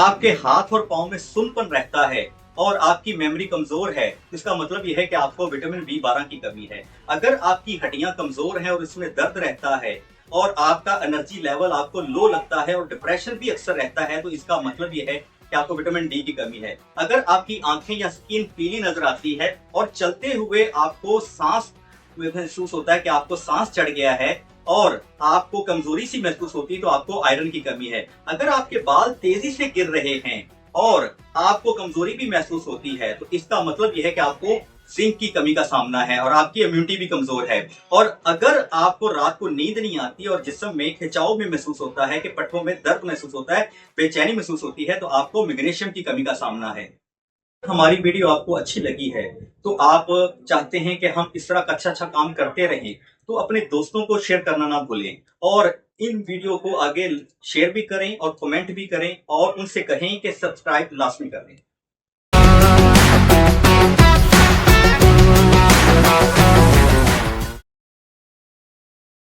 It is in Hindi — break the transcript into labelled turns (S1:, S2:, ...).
S1: आपके हाथ और पाँव में सुन्नपन रहता है और आपकी मेमोरी कमजोर है, इसका मतलब यह है कि आपको विटामिन B12 की कमी है। अगर आपकी हड्डियां कमजोर हैं और इसमें दर्द रहता है और आपका एनर्जी लेवल आपको लो लगता है और डिप्रेशन भी अक्सर रहता है, तो इसका मतलब यह है कि आपको विटामिन डी की कमी है। अगर आपकी आंखें या स्किन पीली नजर आती है और चलते हुए आपको सांस महसूस होता है कि आपको सांस चढ़ गया है और आपको कमजोरी सी महसूस होती है, तो आपको आयरन की कमी है। अगर आपके बाल तेजी से गिर रहे हैं और आपको कमजोरी भी महसूस होती है, तो इसका मतलब यह है कि आपको जिंक की कमी का सामना है और आपकी इम्यूनिटी भी कमजोर है। और अगर आपको रात को नींद नहीं आती और जिस्म में खिंचाव भी महसूस होता है, कि पट्टों में दर्द महसूस होता है, बेचैनी महसूस होती है, तो आपको मैग्नीशियम की कमी का सामना है। हमारी वीडियो आपको अच्छी लगी है तो आप चाहते हैं कि हम इस तरह का अच्छा काम करते रहें, तो अपने दोस्तों को शेयर करना ना भूलें और इन वीडियो को आगे शेयर भी करें और कमेंट भी करें और उनसे कहें कि सब्सक्राइब लाजमी करें।